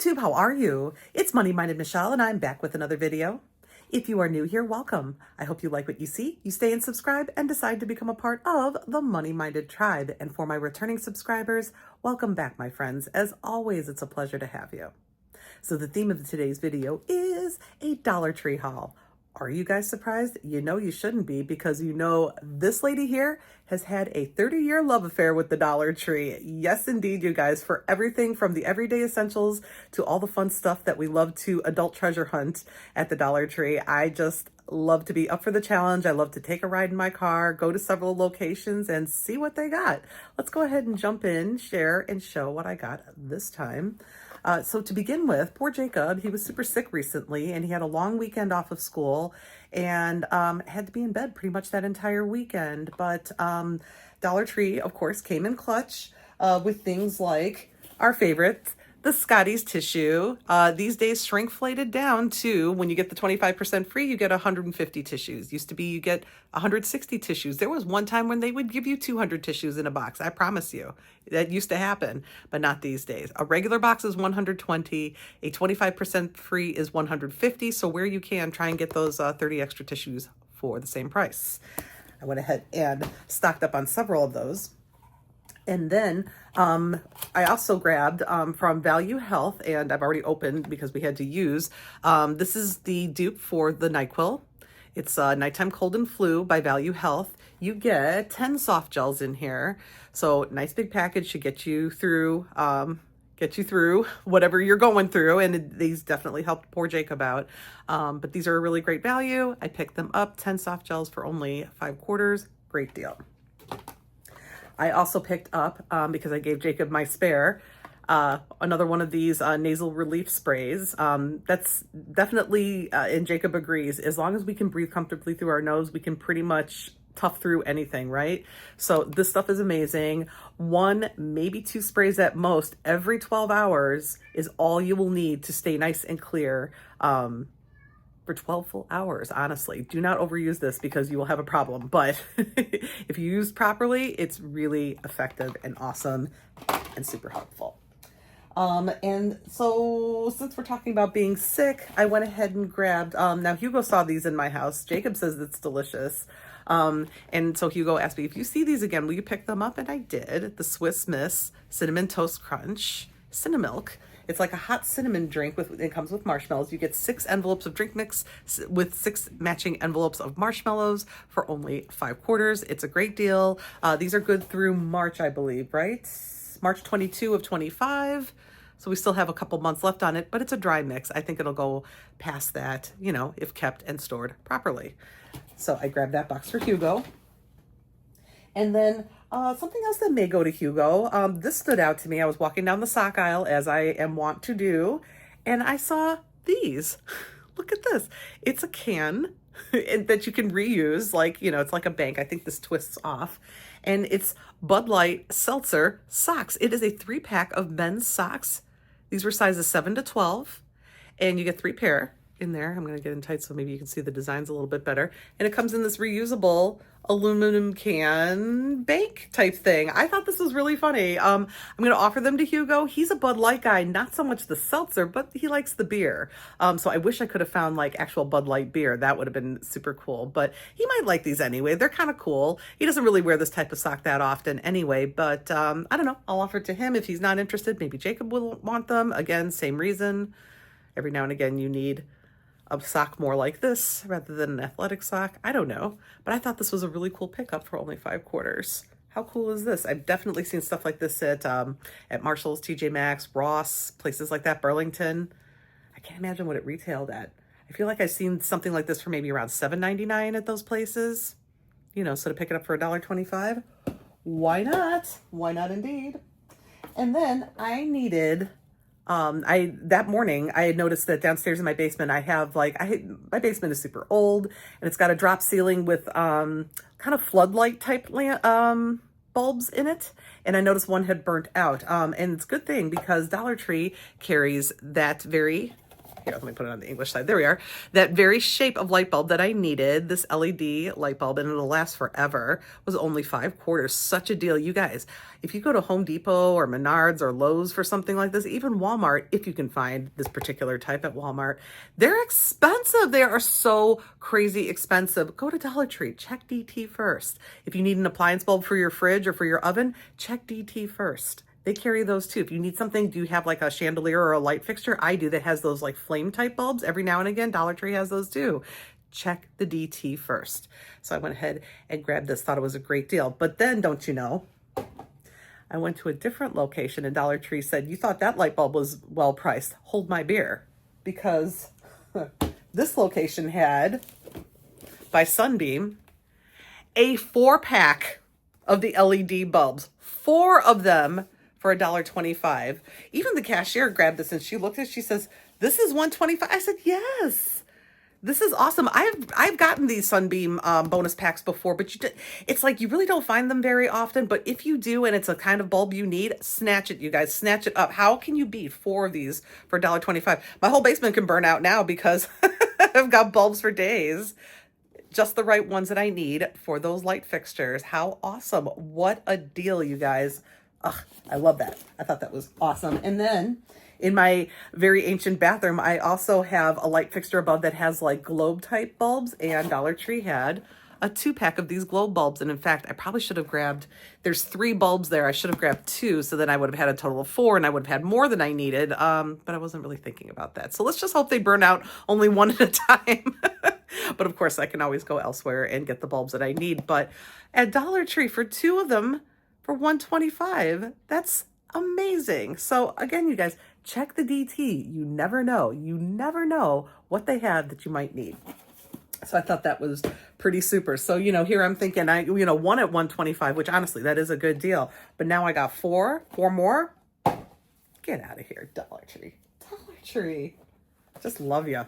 YouTube, how are you? It's Money Minded Michelle, and I'm back with another video. If you are new here, welcome. I hope you like what you see, you stay and subscribe, and decide to become a part of the Money Minded tribe. And for my returning subscribers, welcome back, my friends. As always, it's a pleasure to have you. So the theme of today's video is a Dollar Tree haul. Are you guys surprised? You know you shouldn't be, because you know this lady here has had a 30-year love affair with the Dollar Tree. Yes, indeed, you guys, for everything from the everyday essentials to all the fun stuff that we love to adult treasure hunt at the Dollar Tree. I just love to be up for the challenge. I love to take a ride in my car, go to several locations and see what they got. Let's go ahead and jump in, share, and show what I got this time. So to begin with, poor Jacob, he was super sick recently and he had a long weekend off of school and had to be in bed pretty much that entire weekend. But Dollar Tree, of course, came in clutch with things like our favorites, the Scotty's tissue. These days shrinkflated down to, when you get the 25% free, you get 150 tissues. Used to be you get 160 tissues. There was one time when they would give you 200 tissues in a box. I promise you. That used to happen, but not these days. A regular box is 120. A 25% free is 150. So where you can, try and get those 30 extra tissues for the same price. I went ahead and stocked up on several of those. And then I also grabbed from Value Health, and I've already opened because we had to use. This is the dupe for the NyQuil. It's Nighttime Cold and Flu by Value Health. You get 10 soft gels in here. So nice big package should get you through whatever you're going through. And these definitely helped poor Jacob out. But these are a really great value. I picked them up, 10 soft gels for only 5/4. Great deal. I also picked up, because I gave Jacob my spare, another one of these nasal relief sprays. That's definitely, and Jacob agrees, as long as we can breathe comfortably through our nose, we can pretty much tough through anything, right? So this stuff is amazing. 1, maybe 2 sprays at most every 12 hours is all you will need to stay nice and clear for 12 full hours. Honestly, do not overuse this because you will have a problem. But if you use properly, it's really effective and awesome and super helpful. And so since we're talking about being sick, I went ahead and grabbed, now Hugo saw these in my house. Jacob says it's delicious. And so Hugo asked me, if you see these again, will you pick them up? And I did. The Swiss Miss Cinnamon Toast Crunch Cinnamilk. It's like a hot cinnamon drink it comes with marshmallows. You get 6 envelopes of drink mix with 6 matching envelopes of marshmallows for only 5/4. It's a great deal. These are good through March, I believe, right? March 22 of 25. So we still have a couple months left on it, but it's a dry mix. I think it'll go past that, you know, if kept and stored properly. So I grabbed that box for Hugo. And then something else that may go to Hugo. This stood out to me. I was walking down the sock aisle, as I am wont to do, and I saw these. Look at this. It's a can that you can reuse, like, you know, it's like a bank. I think this twists off. And it's Bud Light Seltzer socks. It is a 3-pack of men's socks. These were sizes 7 to 12, and you get 3 pair in there. I'm going to get in tight so maybe you can see the designs a little bit better. And it comes in this reusable aluminum can bank type thing. I thought this was really funny. I'm going to offer them to Hugo. He's a Bud Light guy, not so much the seltzer, but he likes the beer. So I wish I could have found like actual Bud Light beer. That would have been super cool, but he might like these anyway. They're kind of cool. He doesn't really wear this type of sock that often anyway, but I don't know. I'll offer it to him. If he's not interested, maybe Jacob will want them. Again, same reason. Every now and again you need a sock more like this rather than an athletic sock. I don't know, but I thought this was a really cool pickup for only 5/4. How cool is this? I've definitely seen stuff like this at Marshall's, TJ Maxx, Ross, places like that, Burlington. I can't imagine what it retailed at. I feel like I've seen something like this for maybe around $7.99 at those places. You know, so to pick it up for $1.25, why not? Why not indeed? And then I needed that morning I had noticed that downstairs in my basement my basement is super old and it's got a drop ceiling with kind of floodlight type bulbs in it, and I noticed one had burnt out, and it's a good thing because Dollar Tree carries that very here, let me put it on the English side. There we are. That very shape of light bulb that I needed, this LED light bulb, and it'll last forever, was only 5/4. Such a deal. You guys, if you go to Home Depot or Menards or Lowe's for something like this, even Walmart, if you can find this particular type at Walmart, they're expensive. They are so crazy expensive. Go to Dollar Tree. Check DT first. If you need an appliance bulb for your fridge or for your oven, check DT first. They carry those too. If you need something, do you have like a chandelier or a light fixture? I do, that has those like flame type bulbs. Every now and again, Dollar Tree has those too. Check the DT first. So I went ahead and grabbed this, thought it was a great deal. But then, don't you know, I went to a different location and Dollar Tree said, you thought that light bulb was well priced. Hold my beer. Because this location had, by Sunbeam, a 4-pack of the LED bulbs. 4 of them for $1.25. Even the cashier grabbed this and she looked at it, she says, this is $1.25. I said, yes, this is awesome. I've gotten these Sunbeam bonus packs before, but it's like you really don't find them very often. But if you do and it's a kind of bulb you need, snatch it, you guys, snatch it up. How can you beat 4 of these for $1.25? My whole basement can burn out now because I've got bulbs for days. Just the right ones that I need for those light fixtures. How awesome. What a deal, you guys. Ugh, I love that. I thought that was awesome. And then in my very ancient bathroom, I also have a light fixture above that has like globe type bulbs, and Dollar Tree had a 2-pack of these globe bulbs. And in fact, I probably should have grabbed, there's 3 bulbs there. I should have grabbed 2. So then I would have had a total of 4 and I would have had more than I needed. But I wasn't really thinking about that. So let's just hope they burn out only one at a time. But of course I can always go elsewhere and get the bulbs that I need. But at Dollar Tree for 2 of them for $1.25, that's amazing. So again, you guys, check the DT. You never know. You never know what they have that you might need. So I thought that was pretty super. So, you know, here I'm thinking, one at $1.25, which honestly, that is a good deal. But now I got 4 more. Get out of here, Dollar Tree. Dollar Tree. Just love you.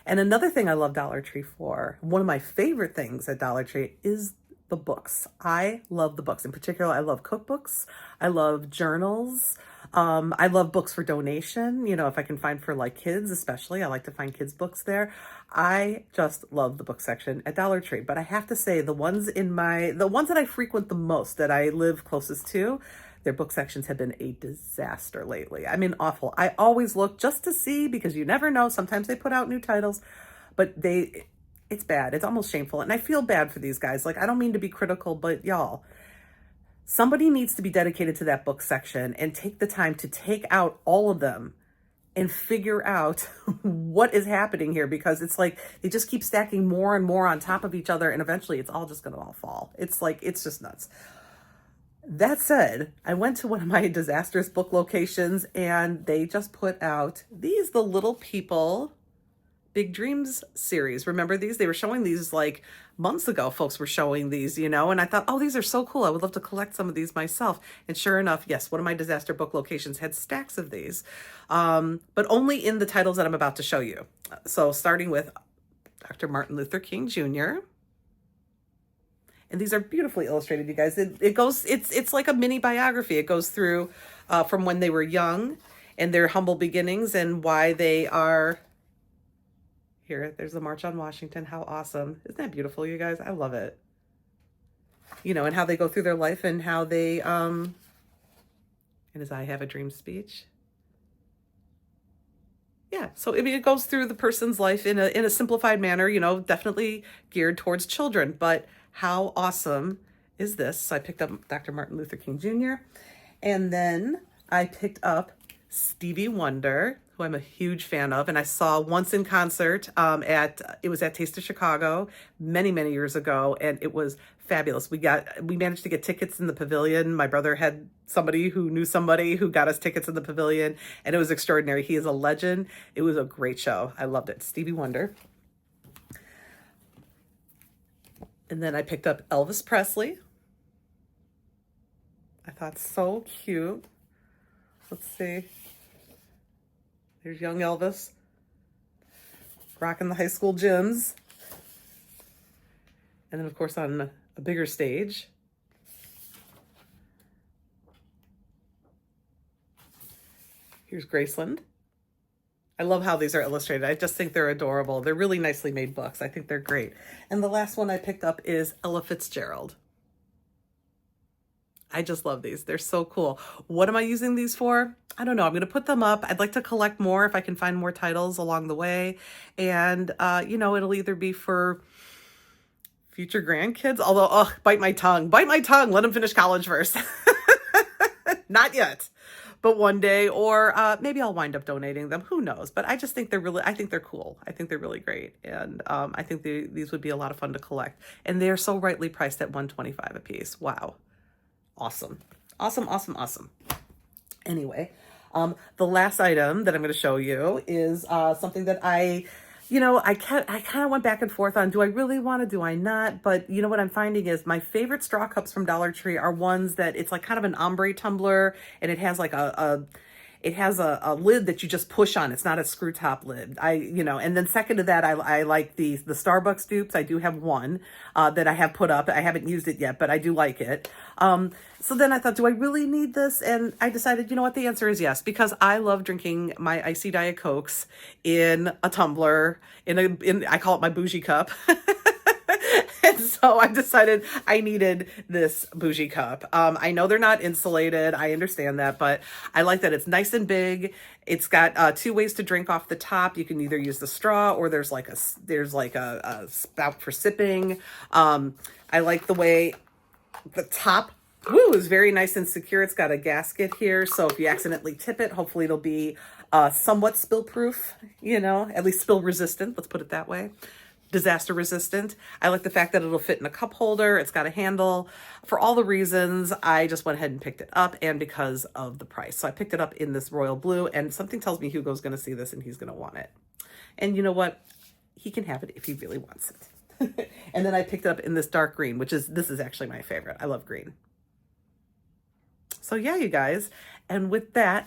And another thing I love Dollar Tree for, one of my favorite things at Dollar Tree is the books. I love the books. In particular, I love cookbooks. I love journals. I love books for donation. You know, if I can find for like kids, especially, I like to find kids' books there. I just love the book section at Dollar Tree. But I have to say, the ones that I frequent the most, that I live closest to, their book sections have been a disaster lately. I mean, awful. I always look just to see, because you never know. Sometimes they put out new titles, but it's bad. It's almost shameful. And I feel bad for these guys. Like, I don't mean to be critical, but y'all, somebody needs to be dedicated to that book section and take the time to take out all of them and figure out what is happening here, because it's like they just keep stacking more and more on top of each other, and eventually it's all just going to all fall. It's like, it's just nuts. That said, I went to one of my disastrous book locations and they just put out these, The Little People Big Dreams series. Remember these? They were showing these like months ago. Folks were showing these, you know, and I thought, oh, these are so cool. I would love to collect some of these myself. And sure enough, yes, one of my disaster book locations had stacks of these, but only in the titles that I'm about to show you. So starting with Dr. Martin Luther King Jr., and these are beautifully illustrated, you guys. It's like a mini biography. It goes through from when they were young and their humble beginnings and why they are here. There's the March on Washington. How awesome. Isn't that beautiful, you guys? I love it. You know, and how they go through their life and how they, and as I have a dream speech. Yeah, so I mean, it goes through the person's life in a simplified manner, you know, definitely geared towards children, but how awesome is this? So I picked up Dr. Martin Luther King Jr. And then I picked up Stevie Wonder, who I'm a huge fan of. And I saw once in concert it was at Taste of Chicago many, many years ago. And it was fabulous. We managed to get tickets in the pavilion. My brother had somebody who knew somebody who got us tickets in the pavilion. And it was extraordinary. He is a legend. It was a great show. I loved it. Stevie Wonder. And then I picked up Elvis Presley. I thought so cute. Let's see. There's young Elvis rocking the high school gyms. And then, of course, on a bigger stage. Here's Graceland. I love how these are illustrated. I just think they're adorable. They're really nicely made books. I think they're great. And the last one I picked up is Ella Fitzgerald. I just love these. They're so cool. What am I using these for? I don't know. I'm going to put them up. I'd like to collect more if I can find more titles along the way. And, you know, it'll either be for future grandkids, although, oh, bite my tongue. Let them finish college first. Not yet, but one day, or maybe I'll wind up donating them. Who knows? But I just think I think they're cool. I think they're really great. And I think these would be a lot of fun to collect. And they're so rightly priced at $125 a piece. Wow. Awesome. Awesome. Anyway, the last item that I'm going to show you is something that I kind of went back and forth on. Do I really want to? Do I not? But you know what I'm finding is my favorite straw cups from Dollar Tree are ones that it's like kind of an ombre tumbler, and it has like a lid that you just push on. It's not a screw top lid. And then second to that, I like the Starbucks dupes. I do have one that I have put up. I haven't used it yet, but I do like it. So then I thought, do I really need this? And I decided, you know what? The answer is yes, because I love drinking my icy Diet Cokes in a tumbler, I call it my bougie cup. And so I decided I needed this bougie cup. I know they're not insulated. I understand that, but I like that it's nice and big. It's got 2 ways to drink off the top. You can either use the straw, or there's like a spout for sipping. I like the way the top is very nice and secure. It's got a gasket here, so if you accidentally tip it, hopefully it'll be somewhat spill proof, at least spill resistant. Let's put it that way. Disaster resistant. I like the fact that it'll fit in a cup holder. It's got a handle. For all the reasons, I just went ahead and picked it up, and because of the price. So I picked it up in this royal blue, and something tells me Hugo's going to see this and he's going to want it. And you know what? He can have it if he really wants it. And then I picked it up in this dark green, this is actually my favorite. I love green. So yeah, you guys. And with that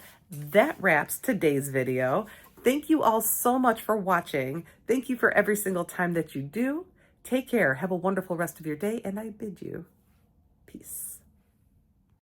wraps today's video. Thank you all so much for watching. Thank you for every single time that you do. Take care. Have a wonderful rest of your day, and I bid you peace.